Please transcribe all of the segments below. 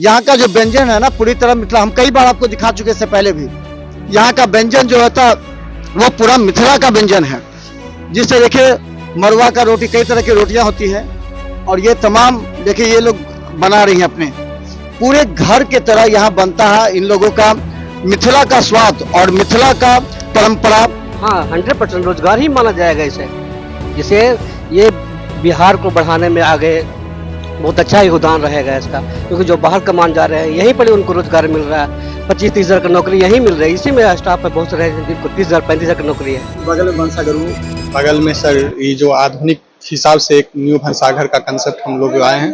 यहाँ का जो व्यंजन है ना पूरी तरह मिथिला, हम कई बार आपको दिखा चुके इससे पहले भी। यहाँ का व्यंजन जो होता है वो पूरा मिथिला का व्यंजन है, जिससे देखिए मरुआ का रोटी, कई तरह की रोटियां होती है और ये तमाम देखिए ये लोग बना रही हैं अपने पूरे घर के तरह यहाँ बनता है। इन लोगों का मिथिला का स्वाद और मिथिला का परंपरा। हाँ 100% रोजगार ही माना जाएगा इसे, जिसे ये बिहार को बढ़ाने में आगे बहुत अच्छा योगदान रहेगा इसका, क्योंकि जो बाहर कमान जा रहे हैं यहीं पर उनको रोजगार मिल रहा है। 25-30 हज़ार की नौकरी यहीं मिल रही है, इसी में स्टाफ है बहुत सारे जिनको 30,000-35 हज़ार की नौकरी है। बगल में भंसाघर, बगल में सर ये जो आधुनिक हिसाब से एक न्यू भंसाघर का कंसेप्ट हम लोग आए हैं।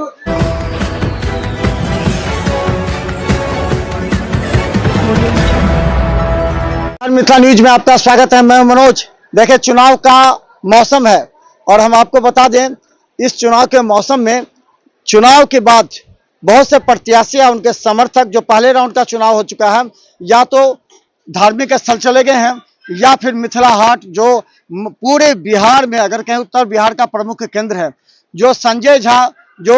मिथिला न्यूज में आपका स्वागत है। मैं मनोज। देखें चुनाव का मौसम है और हम आपको बता दें इस चुनाव के मौसम में चुनाव के बाद बहुत से प्रत्याशी या उनके समर्थक जो पहले राउंड का चुनाव हो चुका है या तो धार्मिक स्थल चले गए हैं या फिर मिथिला हाट जो पूरे बिहार में अगर कहें उत्तर बिहार का प्रमुख केंद्र है। जो संजय झा जो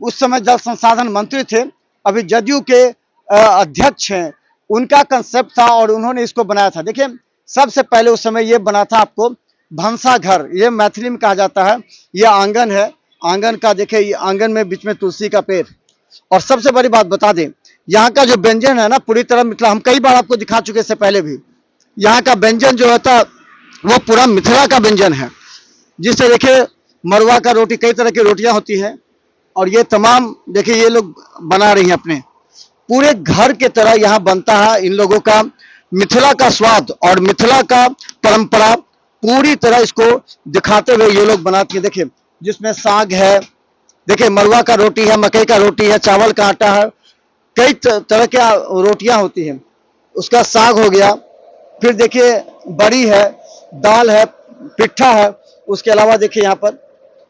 उस समय जल संसाधन मंत्री थे, अभी जदयू के अध्यक्ष हैं, उनका कंसेप्ट था और उन्होंने इसको बनाया था। देखिए सबसे पहले उस समय ये बना था आपको भंसाघर, ये मैथिली में कहा जाता है। ये आंगन है, आंगन का देखिए ये आंगन में बीच में तुलसी का पेड़। और सबसे बड़ी बात बता दें यहाँ का जो व्यंजन है ना पूरी तरह मिथिला, हम कई बार आपको दिखा चुके इससे पहले भी। यहाँ का व्यंजन जो होता है वो पूरा मिथिला का व्यंजन है, जिससे देखिए मरुआ का रोटी, कई तरह की रोटियां होती है और ये तमाम देखिए ये लोग बना रही हैं अपने पूरे घर के तरह यहाँ बनता है। इन लोगों का मिथिला का स्वाद और मिथिला का परंपरा पूरी तरह इसको दिखाते हुए ये लोग बनाते हैं। देखिए जिसमें साग है, देखिए मरुआ का रोटी है, मकई का रोटी है, चावल का आटा है, कई तरह की रोटियां होती हैं। उसका साग हो गया, फिर देखिए बड़ी है, दाल है, पिट्ठा है। उसके अलावा देखिए यहाँ पर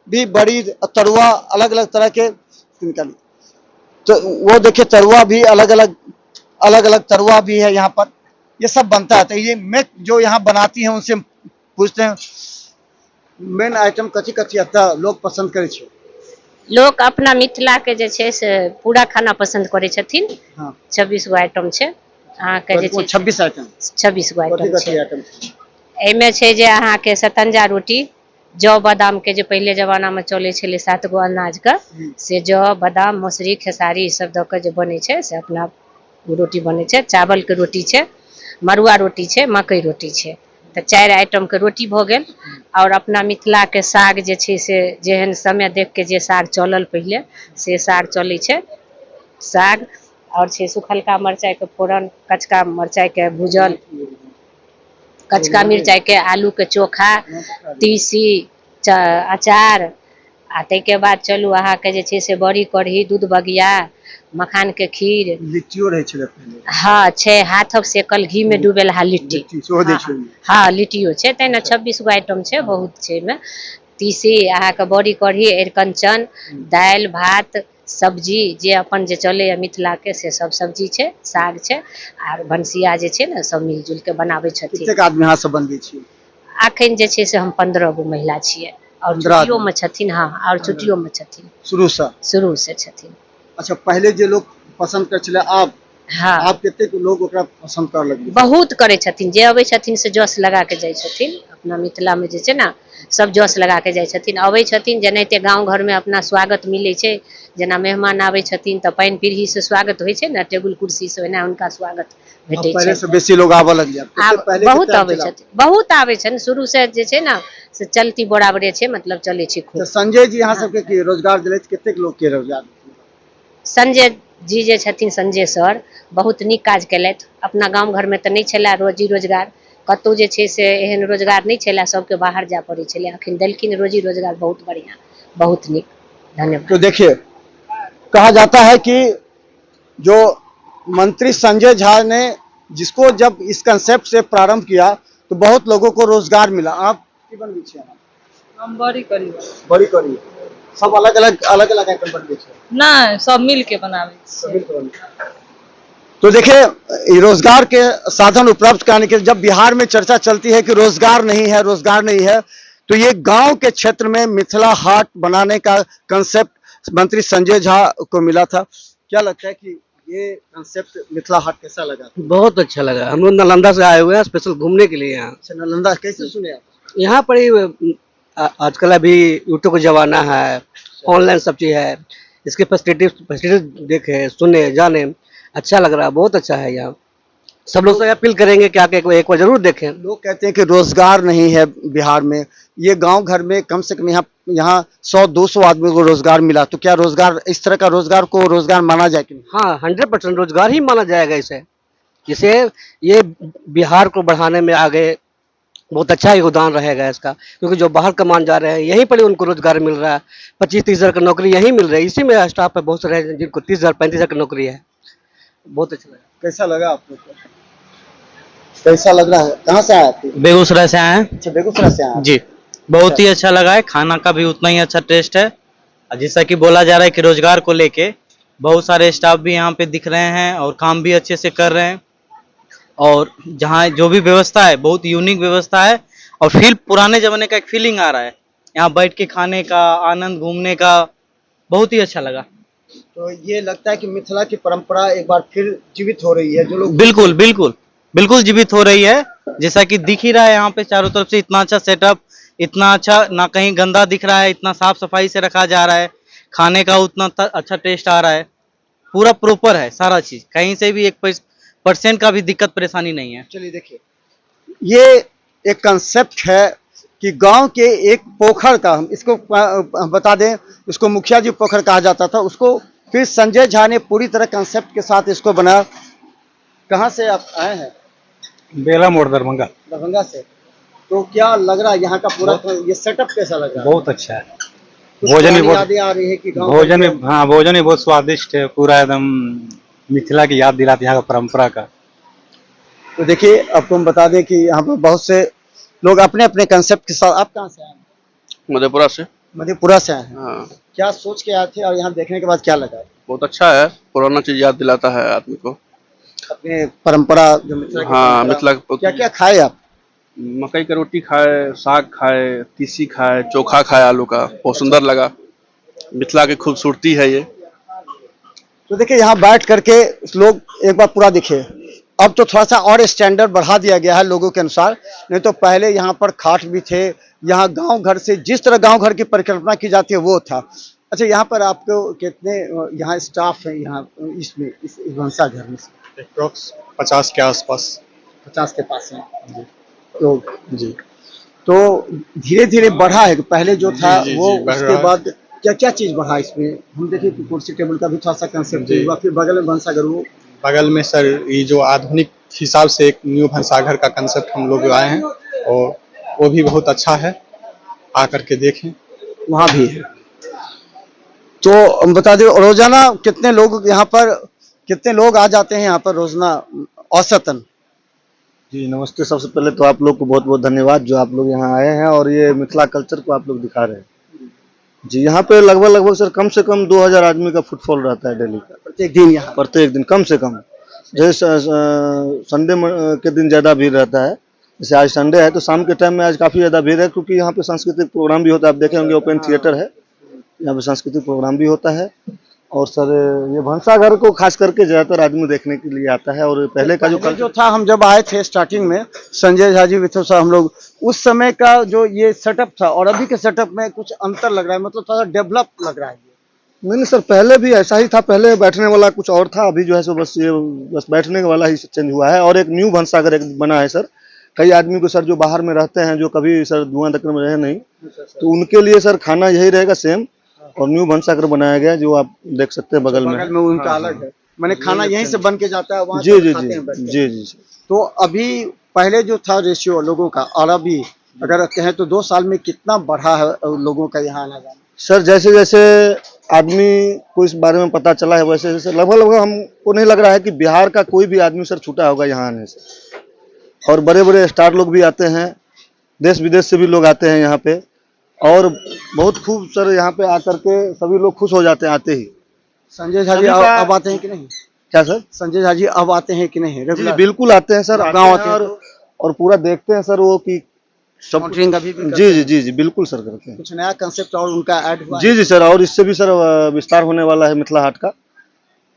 भी बड़ी, तरुआ, अलग अलग तरह के निकाली तो वो देखिए तरुआ भी अलग अलग तरुआ भी है यहाँ पर। ये सब बनता है। तो ये मैं जो यहाँ बनाती हैं उनसे पूछते हैं मेन आइटम कथी कथी आता लोग पसंद करे छे? लोग अपना मिथिला के जे छे से पूरा खाना पसंद करे छथिन। हाँ 26 गो आइटम छे अहाँ के जे छे 26 आइटम 26 गो आइटम कथी छे। आइटम एमे छे जे अहाँ के सतंजा रोटी, जौ बादाम के जे पहले जमाना में चले छले 7 गो अनाज का, से जौ बादाम मौसरी खेसारी ई सब द के जे बने छे से अपना रोटी बने छे। चावल के रोटी छे, मरुआ रोटी छे, मकई रोटी छे। तो 4 आइटम के रोटी भ गेल। और अपना मिथिला के साग जे छे से जेहन समय देख के जे साग चलल पहले से साग चले छे। साग और छे सुखलका मिरचाई के फोरन, कचका मिरचाई के भूजल, कचका मिरचाई के आलू के चोखा, तीसी, अचार आ के बाद चलू अहाँ के जे छे से बड़ी कढ़ी, दूध बगिया, मखान के खीर, लिट्टियो रहे छले पहले। हाँ छे हाथक सेकल घी में डूबेल हा लिट्टी। हाँ लिट्टियो छे। तेना 26 गो आइटम छे, बहुत छे में। तीसी अहाँ के बड़ी कढ़ी, अरिकंचन, दाल भात, सब्जी जे अपन जे चले मिथिला के से सब सब्जी छे, साग छे आर भनसिया जे छे ना सब मिलजुल के बनावे छथिन। कतेक आदमी यहाँ से बनबै छी? अखन जे छे से हम 15 गो महिला छिए और छुट्टियों में छथिन। हाँ और छुट्टियों में छथिन, शुरू से छथिन। अच्छा पहले जे लोग पसंद कर छले आब हाँ आप कतेक लोग ओकरा पसंद कर लगलिए? बहुत करे छथिन। जे अबै छथिन से जस लगा के जाय छथिन। अपना मिथिला में जे छे ना सब जस लगा के जाय छथिन। अबै छथिन जेनाहिते गांव घर में अपना स्वागत मिले छे, जेना मेहमान आबै छथिन त पानी पीढ़ी से स्वागत होय छे ना, टेबुल कुर्सी से, ओना उनका स्वागत भेटै छे। पहले से बेसी लोग आबे लग गया। पहले बहुत आबै छथिन, बहुत आबै छन। शुरू से जे छे ना से चलती बराबरे छे, मतलब चले छे खूब। संजय जी यहाँ सबके की रोजगार दिले, कतेक लोग के रोजगार? संजय जी जे छथिन, संजय सर बहुत नीक काज केलथि। अपना गांव घर में तो नहीं छला रोजी रोजगार, कतौ जे छे से एहन रोजगार नहीं छला, सबके बाहर जा पड़े छले। अखन देलखिन रोजी रोजगार बहुत बढ़िया, बहुत नीक। धन्यवाद। तो देखिए कहा जाता है कि जो मंत्री संजय झा ने जिसको जब इस कंसेप्ट से प्रारंभ किया तो बहुत लोगों को रोजगार मिला। आप की बनबी छियै? हम बड़ी करी सब अलग अलग आइटम बनबे छै? नहीं, सब मिल के बनावे छियै। तो देखिए रोजगार के साधन उपलब्ध कराने के जब बिहार में चर्चा चलती है कि रोजगार नहीं है, तो ये गांव के क्षेत्र में मिथिला हाट बनाने का कंसेप्ट मंत्री संजय झा को मिला था। क्या लगता है कि ये कंसेप्ट मिथिला हाट कैसा लगा? बहुत अच्छा लगा। हम लोग नालंदा से आए हुए हैं स्पेशल घूमने के लिए यहाँ। अच्छा, नालंदा कैसे सुने आप? यहाँ पर ही आजकल अभी यूट्यूब का जमाना है, ऑनलाइन सब चीज है, इसके फैसिलिटी देखे, सुने, जाने, अच्छा लग रहा है, बहुत अच्छा है यहाँ। सब लोग से अपील करेंगे कि आके एक बार जरूर देखें। लोग कहते हैं कि रोजगार नहीं है बिहार में, ये गांव घर में कम से कम यहाँ 100-200 आदमी को रोजगार मिला, तो क्या रोजगार, इस तरह का रोजगार को रोजगार माना जाए कि नहीं? हाँ, 100% रोजगार ही माना जाएगा इसे। जिसे ये बिहार को बढ़ाने में आगे बहुत अच्छा योगदान रहेगा इसका, क्योंकि जो बाहर कमान जा रहे हैं यहीं पर ही उनको रोजगार मिल रहा है। 25-30 हज़ार की नौकरी यहीं मिल रही है। इसी में स्टाफ है बहुत सारे जिनको 30,000-35 हज़ार की नौकरी है। बहुत अच्छा लगा। कैसा लगा आप लोग को? कैसा लग रहा है? कहाँ से आए आप? बेगूसराय से आए हैं अच्छा, बेगूसराय से आए आप। जी। बहुत ही अच्छा लगा है, खाना का भी उतना ही अच्छा टेस्ट है। और जैसा कि बोला जा रहा है कि रोजगार को लेके बहुत सारे स्टाफ भी यहाँ पे दिख रहे हैं और काम भी अच्छे से कर रहे हैं। और जहाँ जो भी व्यवस्था है बहुत यूनिक व्यवस्था है और फील पुराने जमाने का एक फीलिंग आ रहा है। यहाँ बैठ के खाने का आनंद, घूमने का बहुत ही अच्छा लगा। तो ये लगता है कि मिथिला की परंपरा एक बार फिर जीवित हो रही है। जो लोग बिल्कुल बिल्कुल बिल्कुल जीवित हो रही है। जैसा कि दिख ही रहा है यहाँ पे चारों तरफ से इतना अच्छा सेटअप, इतना अच्छा, ना कहीं गंदा दिख रहा है, इतना साफ सफाई से रखा जा रहा है, खाने का उतना अच्छा टेस्ट आ रहा है, पूरा प्रॉपर है सारा चीज, कहीं से भी 1% का भी दिक्कत परेशानी नहीं है। चलिए देखिए, ये एक कंसेप्ट है कि गांव के एक पोखर का, हम इसको बता दें, उसको मुखिया जी पोखर कहा जाता था, उसको फिर संजय झा ने पूरी तरह कंसेप्ट के साथ इसको बनाया। कहाँ से आप आए हैं? बेला मोड़, दरभंगा। दरभंगा से। तो क्या लग रहा है यहाँ का पूरा ये सेटअप कैसा लग रहा है? बहुत अच्छा है। कुछ भोजन भी पुरानी बहुत, यादें आ रही है कि गाँव भोजन भी, हाँ भोजन भी बहुत स्वादिष्ट है, पूरा एकदम मिथिला की याद दिलाती है यहाँ का परंपरा का। तो देखिए, आपको हम बता दें कि यहाँ पर बहुत से लोग अपने अपने कंसेप्ट के साथ। आप कहाँ से आए हैं? मधेपुरा से। मधेपुरा से आए हैं। हाँ, क्या सोच के आए थे और यहाँ देखने के बाद क्या लगा? बहुत अच्छा है, पुराना चीज याद दिलाता है आदमी को। अपने परंपरा जो मिथिला की हाँ, परंपरा। मिथिला क्या क्या खाए आप? मकई की रोटी खाए, साग खाए, तीसी खाए, चोखा खाए आलू का, बहुत सुंदर लगा। मिथिला की खूबसूरती है ये। तो देखिए, यहाँ बैठ करके लोग एक बार पूरा दिखे। अब तो थोड़ा सा और स्टैंडर्ड बढ़ा दिया गया है लोगों के अनुसार, नहीं तो पहले यहाँ पर खाट भी थे। यहाँ गांव घर से जिस तरह गांव घर की परिकल्पना की जाती है वो था। अच्छा, यहाँ पर आपको कितने यहाँ स्टाफ है यहाँ इसमें, इस भंसा घर में? अप्रॉक्स 50 के आसपास। 50 के पास है लोग जी। तो धीरे धीरे बढ़ा है, पहले जो था जी, वो बढ़ उसके रहा है। बाद क्या क्या चीज बढ़ा इसमें? हम देखे कि कुर्सी टेबल का भी थोड़ा सा कंसेप्ट हुआ, फिर बगल में भंसाघर, वो बगल में सर ये जो आधुनिक हिसाब से एक न्यू भंसाघर का कंसेप्ट हम लोग आए हैं और वो भी बहुत अच्छा है, आकर के देखें। वहाँ भी है। तो हम बता दें, रोजाना कितने लोग यहाँ पर, कितने लोग आ जाते हैं यहाँ पर रोजाना औसतन? जी नमस्ते। सबसे पहले तो आप लोग को बहुत बहुत धन्यवाद जो आप लोग यहाँ आए हैं और ये मिथिला कल्चर को आप लोग दिखा रहे हैं। जी, यहाँ पे लगभग सर कम से कम 2000 आदमी का फुटफॉल रहता है डेली का, प्रत्येक दिन यहाँ। प्रत्येक दिन कम से कम। जैसे संडे के दिन ज़्यादा भीड़ रहता है, जैसे आज संडे है तो शाम के टाइम में आज काफ़ी ज़्यादा भीड़ है, क्योंकि यहाँ पे सांस्कृतिक प्रोग्राम भी होता है। आप देखे होंगे ओपन थिएटर है, यहाँ पे सांस्कृतिक प्रोग्राम भी होता है। और सर ये भंसाघर को खास करके ज़्यादातर आदमी देखने के लिए आता है। और पहले का जो था, हम जब आए थे स्टार्टिंग में, संजय झा जी, विथो साहब, हम लोग उस समय का जो ये सेटअप था और अभी के सेटअप में कुछ अंतर लग रहा है, मतलब थोड़ा डेवलप लग रहा है। नहीं सर, पहले भी ऐसा ही था, पहले बैठने वाला कुछ और था, अभी जो है सो बस बैठने वाला ही चेंज हुआ है। और एक न्यू भंसाघर एक बना है सर। कई आदमी को सर जो बाहर में रहते हैं, जो कभी सर धुआं धक्कर में रहे नहीं, तो उनके लिए सर खाना यही रहेगा सेम। और न्यू भंसाघर बनाया गया जो आप देख सकते हैं बगल में उनका अलग है, मैंने खाना यहीं से बन के जाता है वहाँ। जी जी जी जी जी। तो अभी पहले जो था रेशियो लोगों का और अभी अगर कहें तो 2 साल में कितना बढ़ा है लोगों का यहाँ आना जाना? सर जैसे जैसे आदमी को इस बारे में पता चला है, वैसे जैसे लगभग हमको नहीं लग रहा है कि बिहार का कोई भी आदमी सर छूटा होगा यहाँ आने से। और बड़े बड़े स्टार लोग भी आते हैं, देश विदेश से भी लोग आते हैं यहाँ पे। और बहुत खूब सर यहाँ पे आकर के सभी लोग खुश हो जाते हैं आते ही। संजय झा जी अब आते हैं कि नहीं? क्या सर? संजय झा जी अब आते हैं कि नहीं? जी बिल्कुल आते हैं सर, गाँव आते हैं और पूरा देखते हैं सर वो कि सब। मॉनिटरिंग अभी भी जी जी जी जी बिल्कुल सर करते हैं। कुछ नया कंसेप्ट और उनका ऐड हुआ? जी जी सर, और इससे भी सर विस्तार होने वाला है मिथिला हाट का।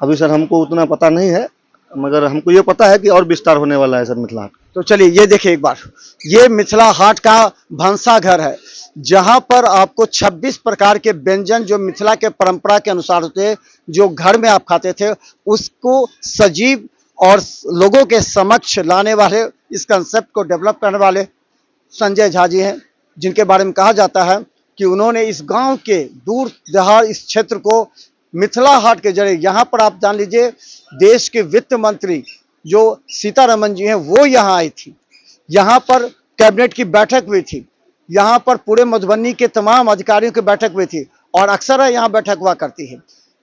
अभी सर हमको उतना पता नहीं है, मगर हमको ये पता है कि और विस्तार होने वाला है सर मिथिला हाट। तो चलिए ये देखिए एक बार, ये मिथिला हाट का भंसा घर है, जहां पर आपको 26 प्रकार के व्यंजन जो मिथिला के परंपरा के अनुसार होते, जो घर में आप खाते थे, उसको सजीव और लोगों के समक्ष लाने वाले, इस कंसेप्ट को डेवलप करने वाले संजय झा जी हैं, जिनके बारे में कहा जाता है कि उन्होंने इस गांव के दूर दराज इस क्षेत्र को मिथिला हाट के जरिए, यहाँ पर आप जान लीजिए देश के वित्त मंत्री जो सीतारमन जी हैं वो यहाँ आई थी, यहाँ पर कैबिनेट की बैठक हुई थी, यहाँ पर पूरे मधुबनी के तमाम अधिकारियों की बैठक हुई थी और अक्सर यहाँ बैठक हुआ करती है।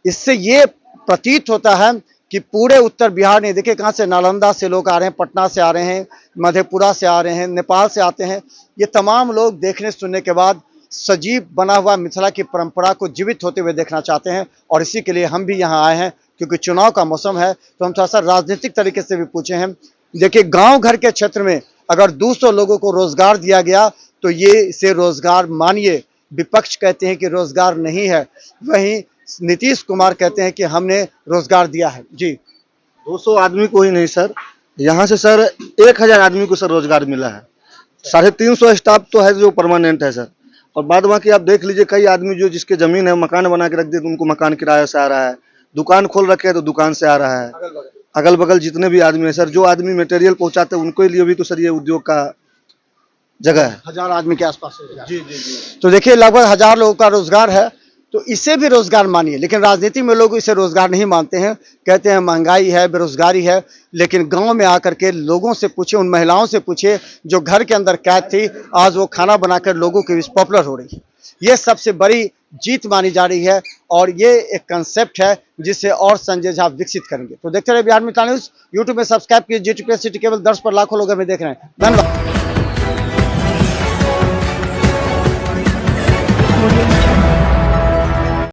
इससे ये प्रतीत होता है कि पूरे उत्तर बिहार ने, देखिए कहाँ से, नालंदा से लोग आ रहे हैं, पटना से आ रहे हैं, मधेपुरा से आ रहे हैं, नेपाल से आते हैं, ये तमाम लोग देखने सुनने के बाद सजीव बना हुआ मिथिला की परंपरा को जीवित होते हुए देखना चाहते हैं। और इसी के लिए हम भी यहाँ आए हैं, क्योंकि चुनाव का मौसम है, तो हम थोड़ा सा राजनीतिक तरीके से भी पूछे हैं। देखिए गांव घर के क्षेत्र में अगर 200 लोगों को रोजगार दिया गया तो ये इसे रोजगार मानिए। विपक्ष कहते हैं कि रोजगार नहीं है, वहीं नीतीश कुमार कहते हैं कि हमने रोजगार दिया है। जी 200 आदमी को ही नहीं सर, यहाँ से सर 1000 आदमी को सर रोजगार मिला है। 350 स्टाफ तो है जो परमानेंट है सर, और बाद बाकी आप देख लीजिए कई आदमी जो जिसके जमीन है मकान बना के रख दिए तो उनको मकान किराए से आ रहा है, दुकान खोल रखे है तो दुकान से आ रहा है, अगल बगल जितने भी आदमी है सर, जो आदमी मटेरियल पहुंचाते हैं उनके लिए भी तो सर ये उद्योग का जगह है। 1000 आदमी के आसपास रोजगार। जी। तो देखिए लगभग 1000 लोगों का रोजगार है, तो इसे भी रोजगार मानिए। लेकिन राजनीति में लोग इसे रोजगार नहीं मानते हैं, कहते हैं महंगाई है, बेरोजगारी है। लेकिन गांव में आकर के लोगों से पूछे, उन महिलाओं से पूछे जो घर के अंदर कैद थी, आज वो खाना बनाकर लोगों के बीच पॉपुलर हो रही है। ये सबसे बड़ी जीत मानी जा रही है और ये एक कंसेप्ट है जिसे और संजय झा विकसित करेंगे। तो देखते रहिए बिहार मिथिला न्यूज। यूट्यूब में सब्सक्राइब कीजिए, GTPS सिटी केबल 10 पर लाखों लोग हमें देख रहे हैं। धन्यवाद।